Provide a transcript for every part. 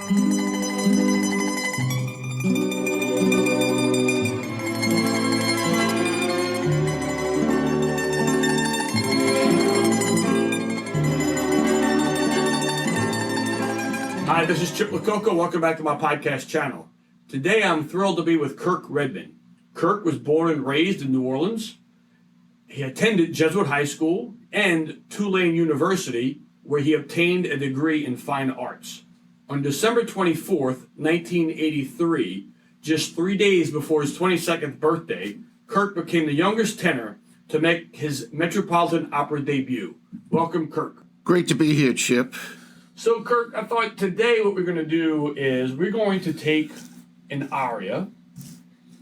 Hi, this is LoCoco. Welcome back to my podcast channel. Today I'm thrilled to be with Kirk Redmann. Kirk was born and raised in New Orleans. He attended Jesuit High School and Tulane University, where he obtained a degree in fine arts. On December 24th, 1983, just 3 days before his 22nd birthday, Kirk became the youngest tenor to make his Metropolitan Opera debut. Welcome, Kirk. Great to be here, Chip. So, Kirk, I thought today what we're going to do is we're going to take an aria,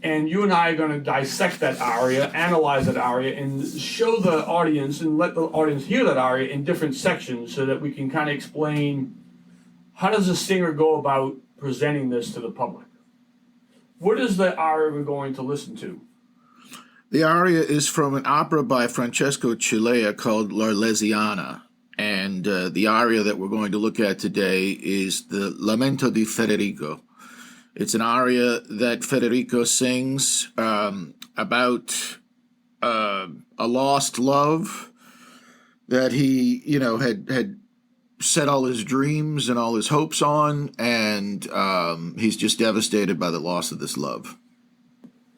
and you and I are going to dissect that aria, analyze that aria, and show the audience and let the audience hear that aria in different sections so that we can kind of explain how does a singer go about presenting this to the public. What is the aria we're going to listen to? The aria is from an opera by Francesco Cilea called L'Arlesiana. And the aria that we're going to look at today is the Lamento di Federico. It's an aria that Federico sings about a lost love that he, had set all his dreams and all his hopes on, and he's just devastated by the loss of this love.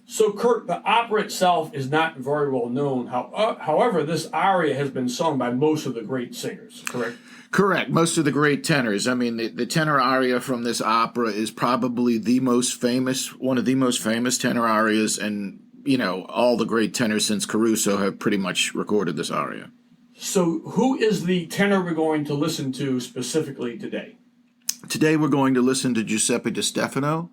So, Kirk, the opera itself is not very well known. However, this aria has been sung by most of the great singers, correct? Correct. Most of the great tenors. I mean, the tenor aria from this opera is probably one of the most famous tenor arias, and, all the great tenors since Caruso have pretty much recorded this aria. So, who is the tenor we're going to listen to specifically today? Today we're going to listen to Giuseppe di Stefano.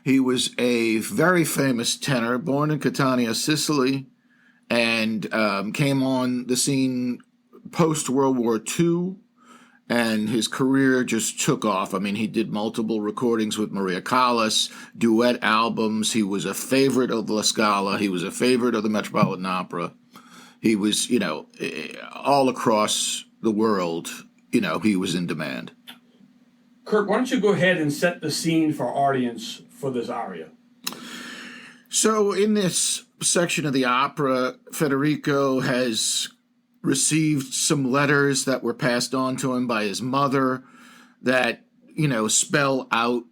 He was a very famous tenor, born in Catania, Sicily, and came on the scene post-World War II, and his career just took off. I mean, he did multiple recordings with Maria Callas, duet albums. He was a favorite of La Scala. He was a favorite of the Metropolitan Opera. He was, all across the world, he was in demand. Kirk, why don't you go ahead and set the scene for our audience for this aria? So in this section of the opera, Federico has received some letters that were passed on to him by his mother that, spell out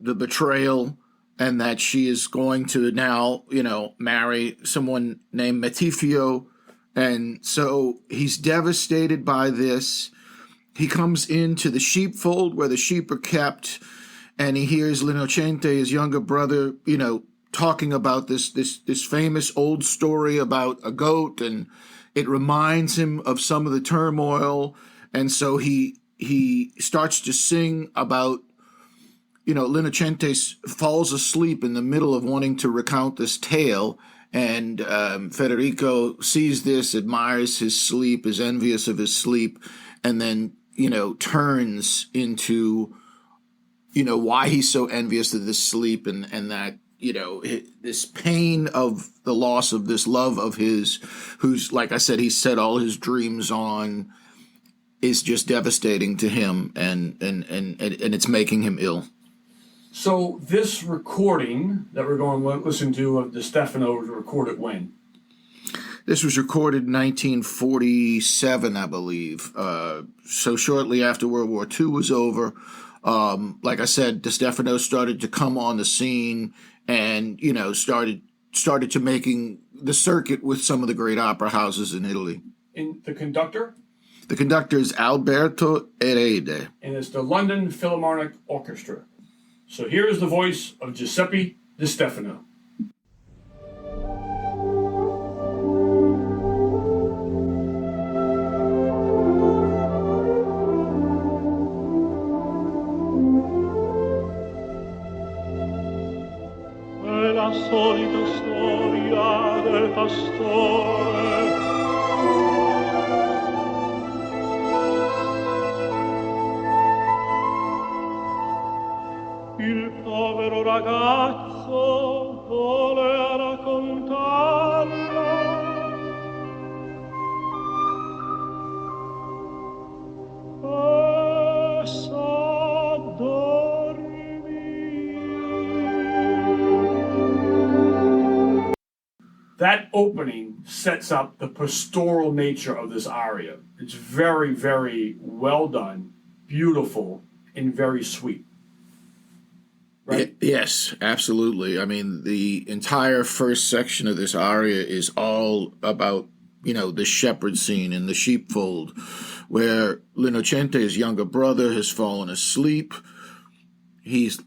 the betrayal, and that she is going to now, marry someone named Metifio. And so he's devastated by this. He comes into the sheepfold where the sheep are kept, and he hears L'innocente, his younger brother, talking about this famous old story about a goat, and it reminds him of some of the turmoil. And so he starts to sing about, L'innocente falls asleep in the middle of wanting to recount this tale, and Federico sees this, admires his sleep, is envious of his sleep, and then turns into, why he's so envious of this sleep, and that, this pain of the loss of this love of his, who's, like I said, he set all his dreams on, is just devastating to him, and it's making him ill. So this recording that we're going to listen to of Di Stefano was recorded when? This was recorded in 1947, I believe. So shortly after World War II was over, like I said, Di Stefano started to come on the scene, and started to making the circuit with some of the great opera houses in Italy. And the conductor? The conductor is Alberto Erede, and it's the London Philharmonic Orchestra. So here is the voice of Giuseppe Di Stefano. La solita storia del pastore, il povero ragazzo voleva raccontarla, e s'addormentò. that opening sets up the pastoral nature of this aria. It's very, very well done, beautiful, and very sweet. Right? Yes, absolutely. I mean, the entire first section of this aria is all about, the shepherd scene in the sheepfold, where L'Innocente's younger brother has fallen asleep. He's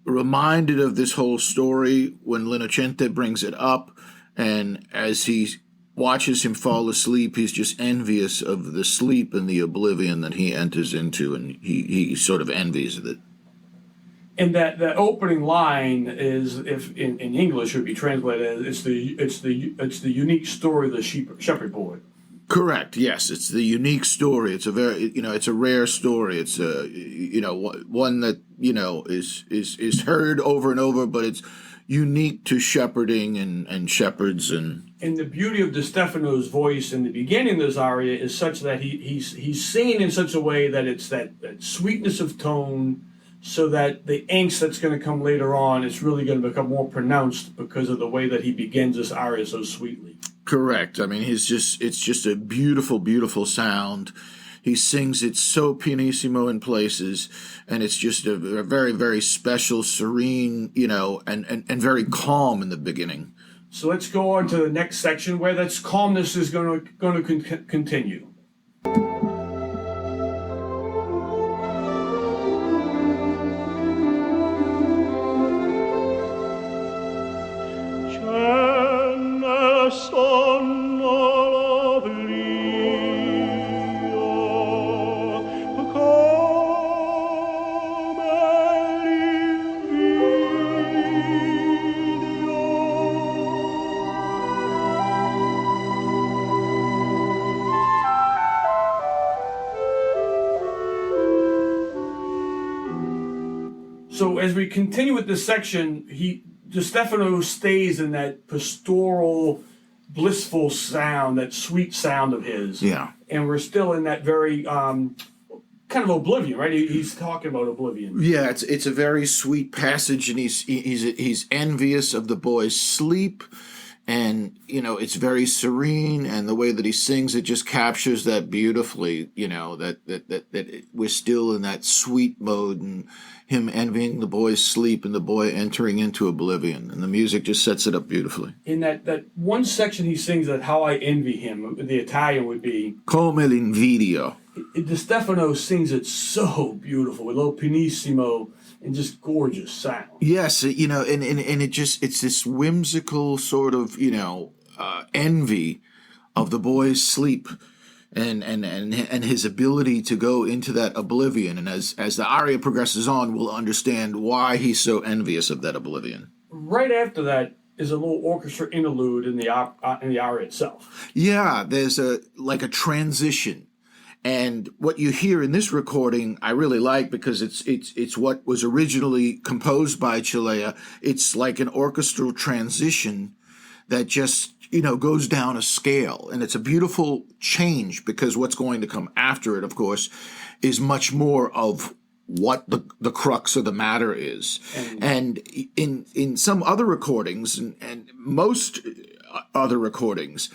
reminded of this whole story when L'Innocente brings it up, and as he watches him fall asleep, he's just envious of the sleep and the oblivion that he enters into, and he sort of envies it. And that opening line is, if in English would be translated as it's the unique story of the shepherd boy. Correct. Yes, it's the unique story. It's a very it's a rare story. It's a one that is heard over and over, but it's unique to shepherding and shepherds and. And the beauty of Di Stefano's voice in the beginning of this aria is such that he's singing in such a way that it's that sweetness of tone, so that the angst that's going to come later on is really going to become more pronounced because of the way that he begins this aria so sweetly. Correct. I mean, it's just a beautiful, beautiful sound. He sings it so pianissimo in places, and it's just a very, very special, serene, and very calm in the beginning. So let's go on to the next section where that calmness is going to continue. So as we continue with this section, Di Stefano stays in that pastoral, blissful sound, that sweet sound of his. Yeah. And we're still in that very kind of oblivion, right? He's talking about oblivion. Yeah, it's a very sweet passage, and he's envious of the boy's sleep, and it's very serene, and the way that he sings it just captures that beautifully. That we're still in that sweet mode, and him envying the boy's sleep and the boy entering into oblivion, and the music just sets it up beautifully. In that one section he sings that how I envy him, the Italian would be Come l'invidio. Di Stefano sings it so beautiful, with a little pianissimo and just gorgeous sound. Yes, and it's this whimsical sort of envy of the boy's sleep. And his ability to go into that oblivion, and as the aria progresses on, we'll understand why he's so envious of that oblivion. Right after that is a little orchestra interlude in the aria itself. Yeah, there's a transition, and what you hear in this recording, I really like, because it's what was originally composed by Cilea. It's like an orchestral transition that just goes down a scale, and it's a beautiful change, because what's going to come after it, of course, is much more of what the crux of the matter is. And in some other recordings, and most other recordings,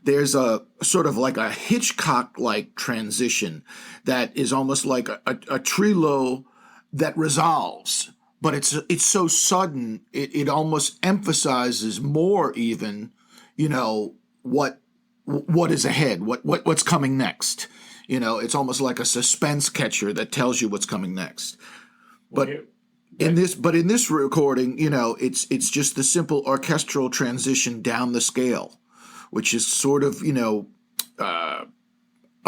there's a sort of like a Hitchcock-like transition that is almost like a trilo that resolves. But it's so sudden, it almost emphasizes more even what is ahead, what's coming next. It's almost like a suspense catcher that tells you what's coming next. But in this recording, it's just the simple orchestral transition down the scale, which is sort of a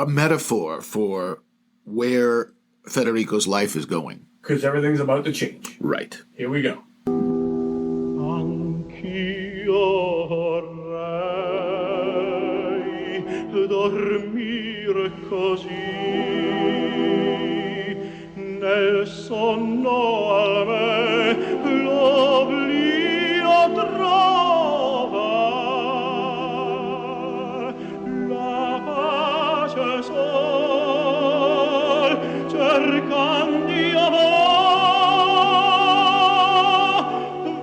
metaphor for where Federico's life is going. Because everything's about to change. Right. Here we go. Dormire così nel sonno al me l'oblio trova la pace sol cercandi amor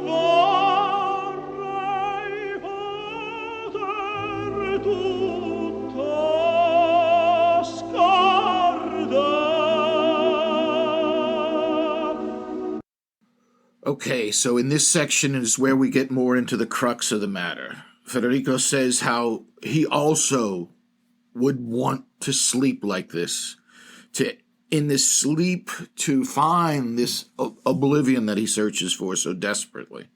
vorrei Okay, so in this section is where we get more into the crux of the matter. Federico says how he also would want to sleep like this, to in this sleep to find this oblivion that he searches for so desperately,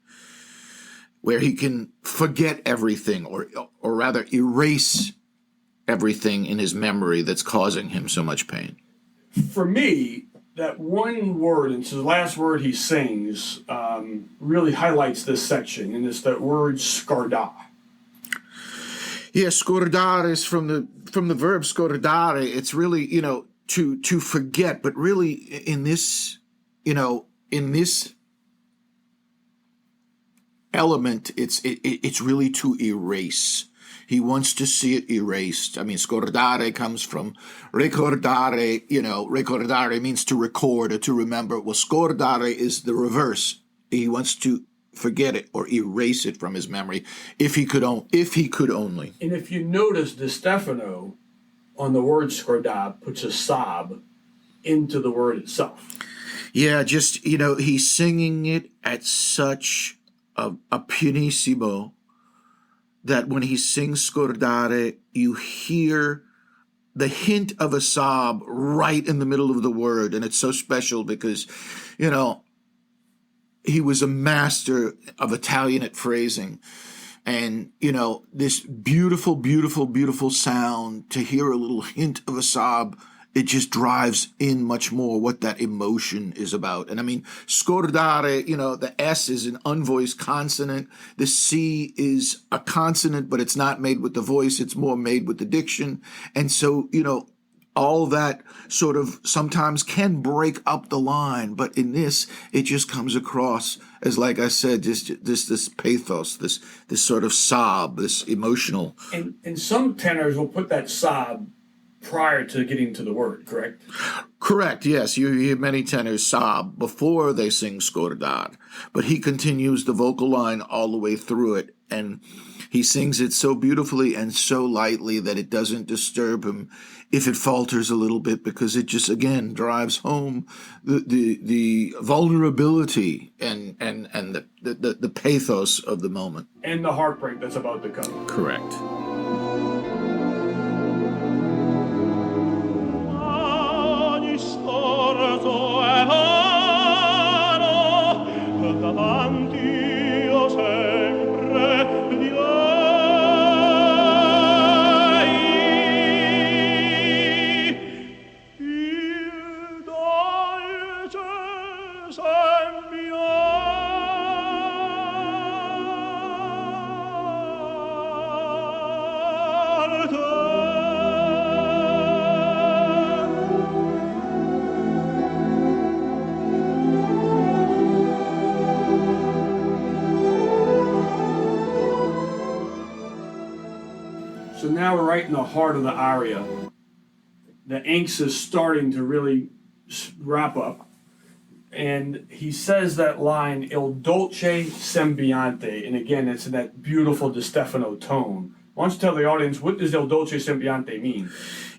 where he can forget everything, or rather erase everything in his memory that's causing him so much pain. For me, that one word, and it's the last word he sings, really highlights this section, and it's that word scorda. Yeah, scordare is from the verb scordare. It's really, to forget, but really in this element, it's really to erase. He wants to see it erased. I mean, scordare comes from ricordare. Ricordare means to record or to remember. Well, scordare is the reverse. He wants to forget it or erase it from his memory, if he could only. And if you notice, Di Stefano on the word scorda puts a sob into the word itself. Yeah, just he's singing it at such a pianissimo that when he sings scordare, you hear the hint of a sob right in the middle of the word. And it's so special because, he was a master of Italianate phrasing. And, this beautiful, beautiful, beautiful sound, to hear a little hint of a sob, it just drives in much more what that emotion is about. And I mean, scordare, the S is an unvoiced consonant. The C is a consonant, but it's not made with the voice. It's more made with the diction. And so, all that sort of sometimes can break up the line, but in this, it just comes across as, like I said, just this pathos, this sort of sob, this emotional. And some tenors will put that sob prior to getting to the word, correct? Correct, yes. You hear many tenors sob before they sing scordar, but he continues the vocal line all the way through it, and he sings it so beautifully and so lightly that it doesn't disturb him if it falters a little bit, because it just, again, drives home the vulnerability and the pathos of the moment. And the heartbreak that's about to come. Correct. So now we're right in the heart of the aria. The angst is starting to really wrap up. And he says that line, Il dolce sembiante. And again, it's in that beautiful Di Stefano tone. Why don't you tell the audience, what does Il dolce sembiante mean?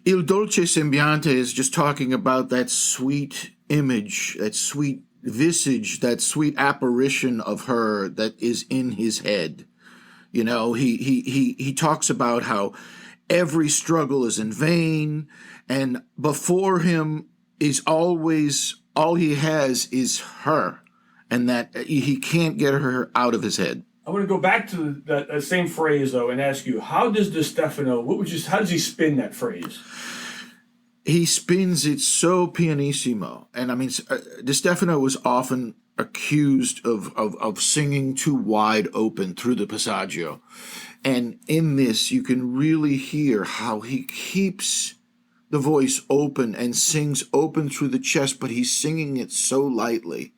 Il dolce sembiante is just talking about that sweet image, that sweet visage, that sweet apparition of her that is in his head. He talks about how every struggle is in vain, and before him is always, all he has is her, and that he can't get her out of his head. I want to go back to that same phrase, though, and ask you, how does Di Stefano, how does he spin that phrase? He spins it so pianissimo. And I mean, Di Stefano was often accused of singing too wide open through the passaggio. And in this, you can really hear how he keeps the voice open and sings open through the chest, but he's singing it so lightly.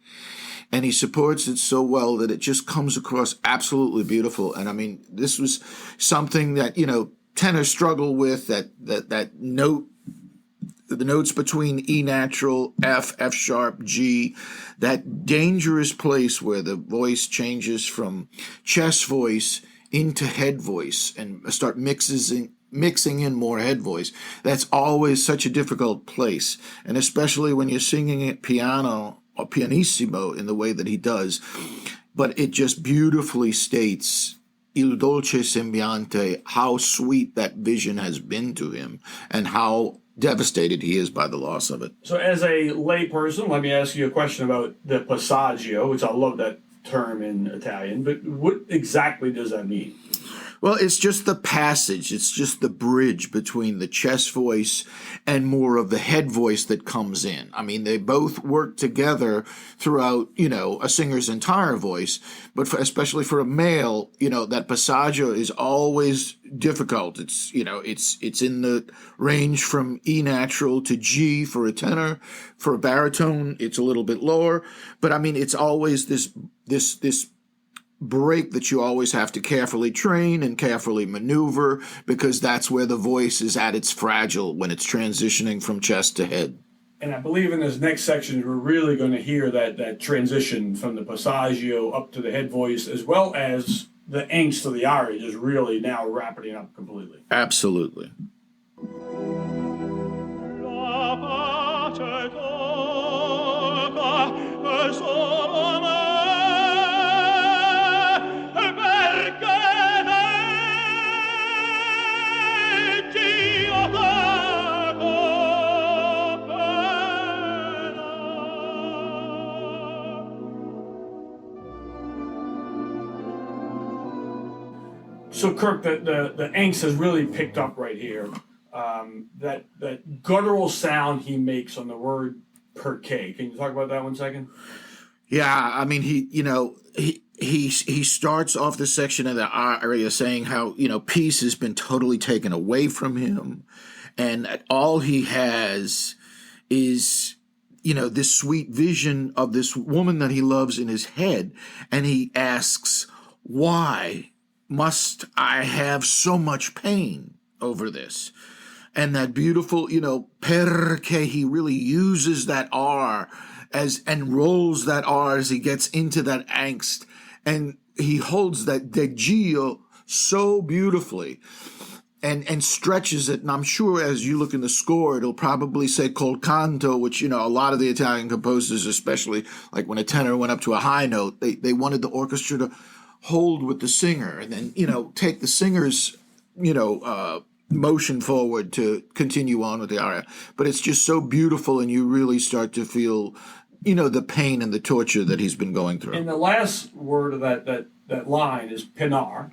And he supports it so well that it just comes across absolutely beautiful. And I mean, this was something that, tenors struggle with, that note, the notes between E natural, F sharp, G, that dangerous place where the voice changes from chest voice into head voice and start mixing in more head voice. That's always such a difficult place. And especially when you're singing at piano pianissimo in the way that he does, but it just beautifully states il dolce sembiante, how sweet that vision has been to him and how devastated he is by the loss of it. So as a lay person, let me ask you a question about the passaggio, which I love that term in Italian, but what exactly does that mean? Well, it's just the passage. It's just the bridge between the chest voice and more of the head voice that comes in. I mean, they both work together throughout, a singer's entire voice, but especially for a male, that passaggio is always difficult. It's, it's in the range from E natural to G for a tenor. For a baritone, it's a little bit lower, but I mean, it's always this break that you always have to carefully train and carefully maneuver, because that's where the voice is at its fragile when it's transitioning from chest to head. And I believe in this next section, we're really going to hear that transition from the passaggio up to the head voice, as well as the angst of the aria is really now wrapping up completely. Absolutely. La pace tocca solo me. So Kirk, the angst has really picked up right here. That guttural sound he makes on the word perché. Can you talk about that 1 second? Yeah, I mean, he starts off the section of the aria saying how, peace has been totally taken away from him, and that all he has is, this sweet vision of this woman that he loves in his head, and he asks, why must I have so much pain over this? And that beautiful, perché, he really uses that R and rolls that R as he gets into that angst. And he holds that degio so beautifully and stretches it. And I'm sure as you look in the score, it'll probably say col canto, which, a lot of the Italian composers, especially like when a tenor went up to a high note, they wanted the orchestra to hold with the singer and then, take the singer's, motion forward to continue on with the aria. But it's just so beautiful, and you really start to feel, the pain and the torture that he's been going through. And the last word of that line is Tenor,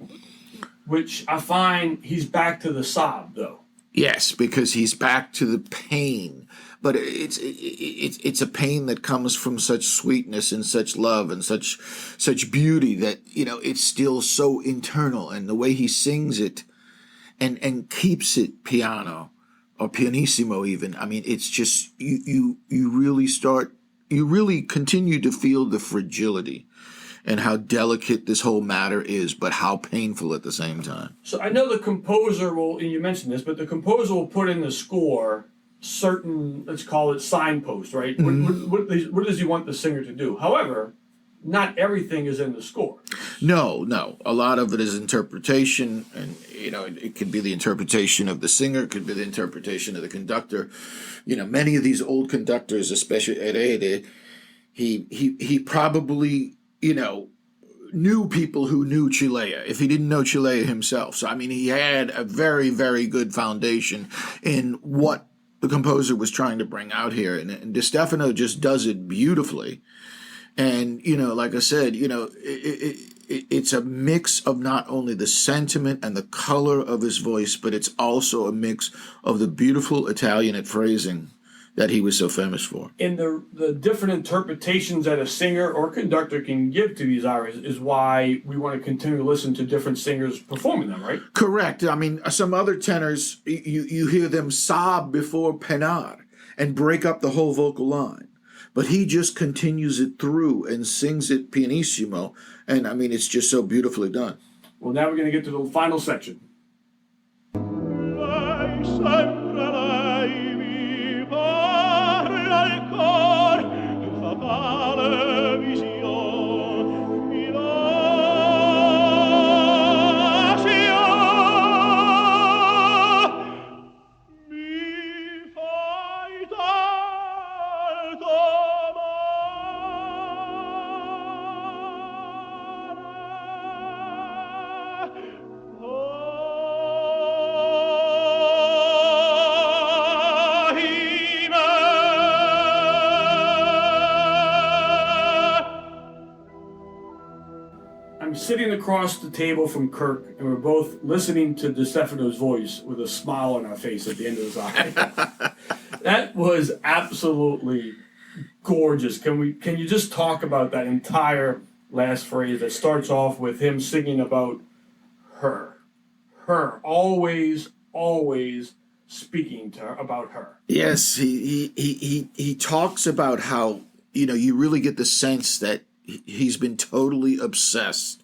which I find he's back to the sob, though. Yes, because he's back to the pain. But it's a pain that comes from such sweetness and such love and such beauty that, it's still so internal. And the way he sings it and keeps it piano or pianissimo even, I mean, it's just, you really continue to feel the fragility and how delicate this whole matter is, but how painful at the same time. So I know the composer will, and you mentioned this, but the composer will put in the score certain, let's call it signposts, right? Mm-hmm. What does he want the singer to do? However, not everything is in the score. No. A lot of it is interpretation, and it could be the interpretation of the singer, it could be the interpretation of the conductor. Many of these old conductors, especially Erede, he probably knew people who knew Cilea if he didn't know Cilea himself. So I mean, he had a very, very good foundation in what the composer was trying to bring out here, and Di Stefano just does it beautifully. And, like I said, it's a mix of not only the sentiment and the color of his voice, but it's also a mix of the beautiful Italianate phrasing that he was so famous for. And the different interpretations that a singer or conductor can give to these arias is why we want to continue to listen to different singers performing them, right? Correct. I mean, some other tenors, you hear them sob before penar and break up the whole vocal line. But he just continues it through and sings it pianissimo. And I mean, it's just so beautifully done. Well, now we're going to get to the final section. I'm sitting across the table from Kirk, and we're both listening to Di Stefano's voice with a smile on our face at the end of his eye. That was absolutely gorgeous. Can you just talk about that entire last phrase that starts off with him singing about her, always speaking to her about her. Yes, he talks about how, you really get the sense that he's been totally obsessed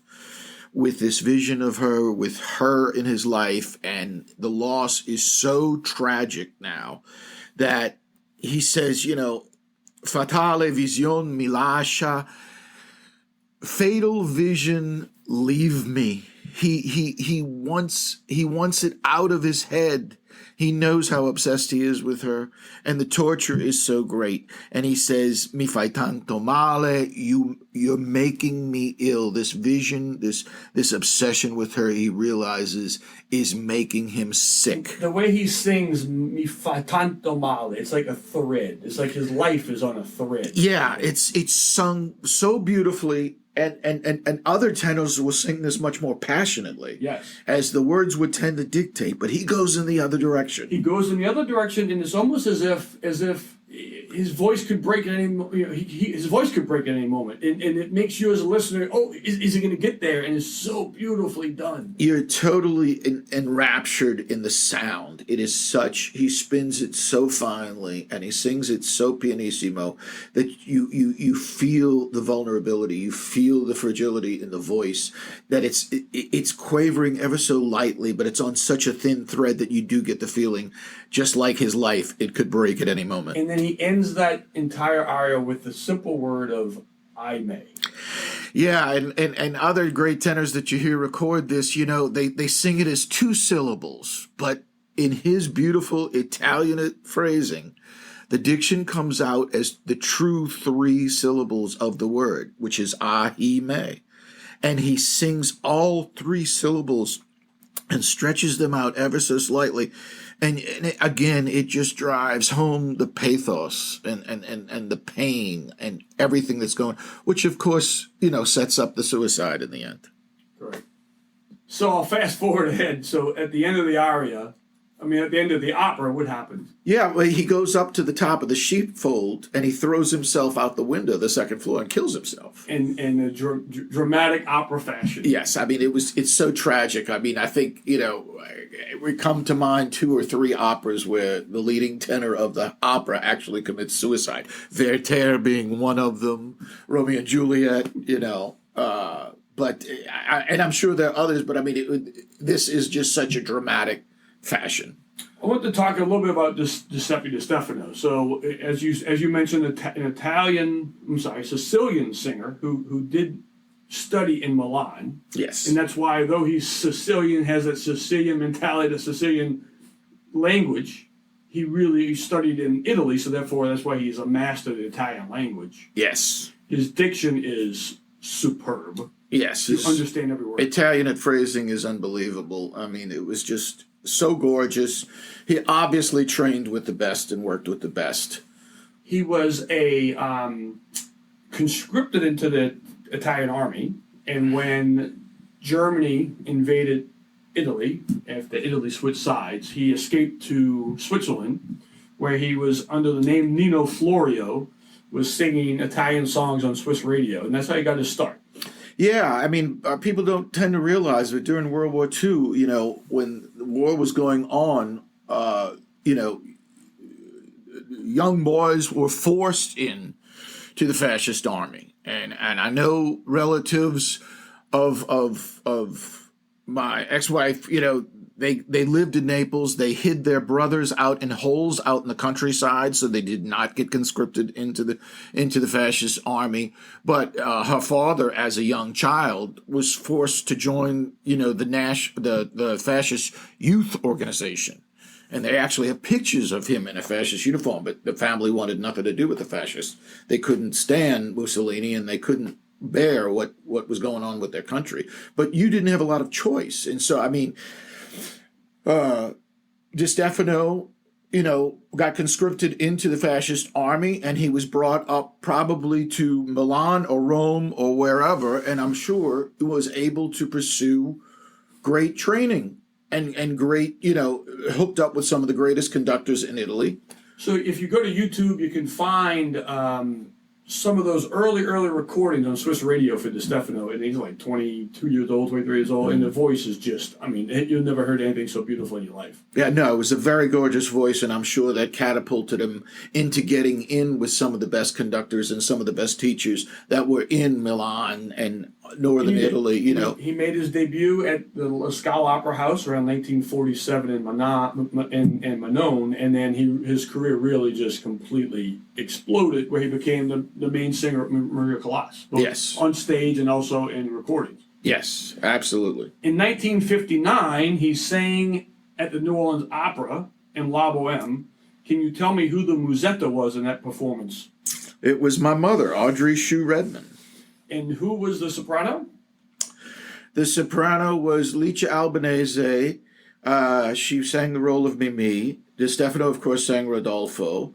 with this vision of her, with her in his life, and the loss is so tragic now that he says, fatale vision mi lascia, fatal vision leave me. He wants it out of his head. He knows how obsessed he is with her, and the torture is so great. And he says, "Mi fai tanto male. You're making me ill." This vision, this obsession with her, he realizes is making him sick. The way he sings "Mi fai tanto male," it's like a thread. It's like his life is on a thread. Yeah, it's sung so beautifully. And other tenors will sing this much more passionately, yes, as the words would tend to dictate. But he goes in the other direction. He goes in the other direction, and it's almost as if his voice could break at any. His voice could break at any moment, and it makes you as a listener, is he going to get there? And it's so beautifully done. You're totally enraptured in the sound. It is such. He spins it so finely, and he sings it so pianissimo that you feel the vulnerability. You feel the fragility in the voice. That it's quavering ever so lightly, but it's on such a thin thread that you do get the feeling, just like his life, it could break at any moment. And then he ends that entire aria with the simple word of "I may." Yeah, and other great tenors that you hear record this, they sing it as two syllables, but in his beautiful Italian phrasing, the diction comes out as the true three syllables of the word, which is "ah, he may." And he sings all three syllables and stretches them out ever so slightly. And again, it just drives home the pathos and the pain and everything that's going, which of course, sets up the suicide in the end. Correct. So I'll fast forward ahead. So at the end of the aria, at the end of the opera, what happens? Yeah, well, he goes up to the top of the sheepfold and he throws himself out the window of the second floor and kills himself. In a dramatic opera fashion. Yes, it's so tragic. I think, we come to mind 2 or 3 operas where the leading tenor of the opera actually commits suicide. Werther being one of them, Romeo and Juliet, but I'm sure there are others, but this is just such a dramatic fashion. I want to talk a little bit about Giuseppe di Stefano. So, as you mentioned, an Sicilian singer who did study in Milan. Yes, and that's why, though he's Sicilian, has that Sicilian mentality, the Sicilian language. He really studied in Italy, so therefore that's why he's a master of the Italian language. Yes, his diction is superb. Yes, you understand every word. Italian phrasing is unbelievable. It was just so gorgeous. He obviously trained with the best and worked with the best. He was conscripted into the Italian army, and when Germany invaded Italy, after Italy switched sides, he escaped to Switzerland, where he was under the name Nino Florio, was singing Italian songs on Swiss radio, and that's how he got his start. Yeah, people don't tend to realize that during World War II, when the war was going on, young boys were forced in to the fascist army. And I know relatives of my ex-wife, they lived in Naples. They hid their brothers out in holes out in the countryside, so they did not get conscripted into the fascist army. But her father, as a young child, was forced to join, the fascist youth organization. And they actually have pictures of him in a fascist uniform, but the family wanted nothing to do with the fascists. They couldn't stand Mussolini, and they couldn't bear what was going on with their country. But you didn't have a lot of choice. And so, Di Stefano got conscripted into the fascist army, and he was brought up probably to Milan or Rome or wherever, and I'm sure he was able to pursue great training and great, hooked up with some of the greatest conductors in Italy. So if you go to YouTube, you can find some of those early recordings on Swiss radio for Di Stefano, and he's like 22 years old, 23 years old, and the voice is just, you've never heard anything so beautiful in your life. Yeah, no, it was a very gorgeous voice, and I'm sure that catapulted him into getting in with some of the best conductors and some of the best teachers that were in Milan and northern Italy, He made his debut at the La Scala Opera House around 1947 in Manon, and then his career really just completely exploded, where he became the main singer of Maria Callas. Yes. On stage and also in recordings. Yes, absolutely. In 1959, he sang at the New Orleans Opera in La Boheme. Can you tell me who the musetta was in that performance? It was my mother, Audrey Shue Redman. And who was the soprano? The soprano was Licia Albanese. She sang the role of Mimi. Di Stefano, of course, sang Rodolfo.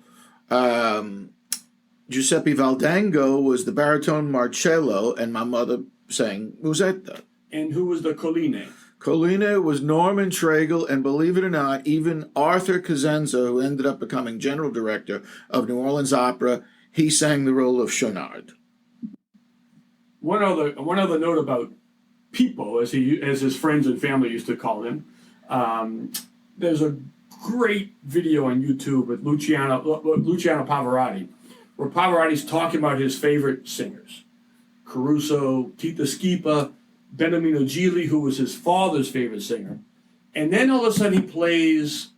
Giuseppe Valdango was the baritone Marcello, and my mother sang Musetta. And who was the Colline? Colline was Norman Traeger, and believe it or not, even Arthur Cosenza, who ended up becoming general director of New Orleans Opera, he sang the role of Schaunard. One other note about Pippo, as his friends and family used to call him. There's a great video on YouTube with Luciano Pavarotti, where Pavarotti's talking about his favorite singers: Caruso, Tita Schipa, Beniamino Gigli, who was his father's favorite singer, and then all of a sudden he plays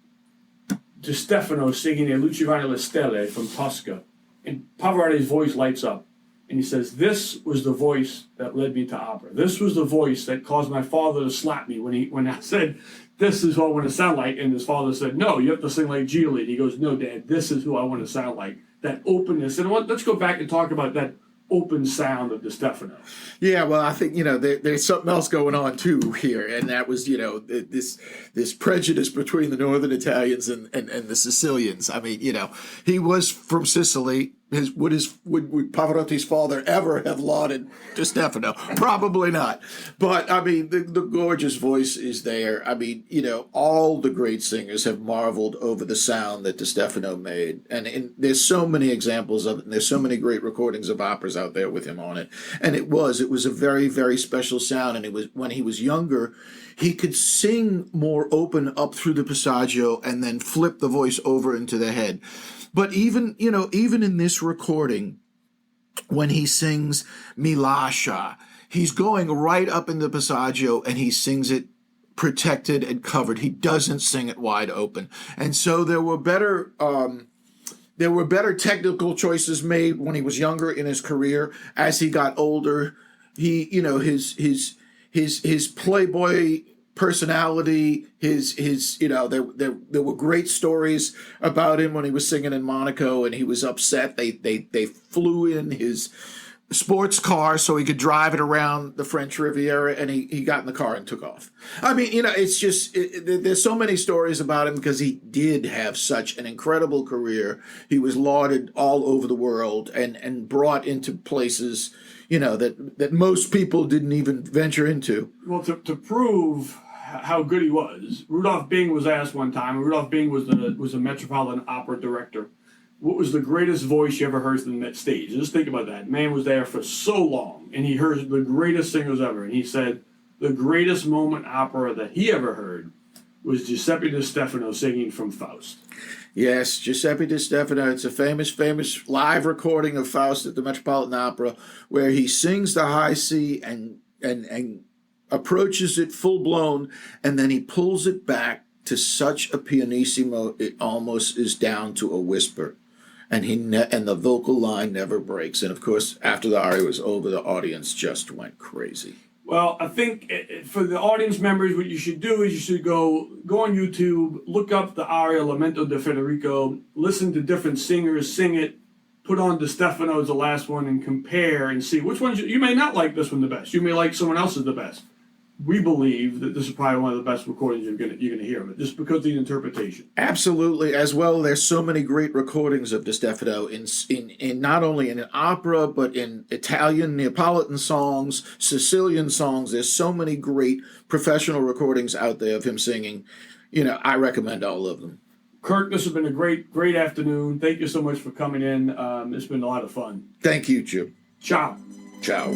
Di Stefano singing a Lucivani Le Stelle from Tosca, and Pavarotti's voice lights up. And he says, "This was the voice that led me to opera. This was the voice that caused my father to slap me when I said, 'This is who I want to sound like.'" And his father said, "No, you have to sing like Gigli." And he goes, "No, Dad, this is who I want to sound like." That openness. And let's go back and talk about that open sound of Di Stefano. Yeah, well, I think there's something else going on too here, and that was this prejudice between the Northern Italians and the Sicilians. He was from Sicily. Would Pavarotti's father ever have lauded Di Stefano? Probably not. But the gorgeous voice is there. All the great singers have marveled over the sound that Di Stefano made, and there's so many examples of it, and there's so many great recordings of operas out there with him on it. And it was a very, very special sound. And it was, when he was younger, he could sing more open up through the passaggio and then flip the voice over into the head. But even in this recording, when he sings Mi Lascia, he's going right up in the passaggio and he sings it protected and covered. He doesn't sing it wide open. And so there were better technical choices made when he was younger in his career. As he got older, his playboy personality, there were great stories about him when he was singing in Monaco and he was upset. They flew in his sports car so he could drive it around the French Riviera, and he got in the car and took off. It's just, there's so many stories about him because he did have such an incredible career. He was lauded all over the world and brought into places that most people didn't even venture into. Well, to prove how good he was, Rudolph Bing was asked one time. Rudolph Bing was a Metropolitan Opera director. What was the greatest voice you ever heard from that stage? Just think about that. Man was there for so long, and he heard the greatest singers ever. And he said the greatest moment opera that he ever heard was Giuseppe Di Stefano singing from Faust. Yes, Giuseppe Di Stefano. It's a famous live recording of Faust at the Metropolitan Opera, where he sings the high C and approaches it full blown, and then he pulls it back to such a pianissimo it almost is down to a whisper, and and the vocal line never breaks. And of course, after the aria was over, the audience just went crazy. Well, I think for the audience members, what you should do is you should go on YouTube, look up the aria Lamento di Federico, listen to different singers sing it, put on Di Stefano as the last one, and compare and see which ones you may not like this one the best. You may like someone else's the best. we believe that this is probably one of the best recordings you're gonna hear of it, just because of the interpretation. Absolutely. As well, there's so many great recordings of Di Stefano in not only in an opera, but in Italian, Neapolitan songs, Sicilian songs. There's so many great professional recordings out there of him singing. I recommend all of them. Kirk, this has been a great afternoon. Thank you so much for coming in. It's been a lot of fun. Thank you, Jim. Ciao. Ciao.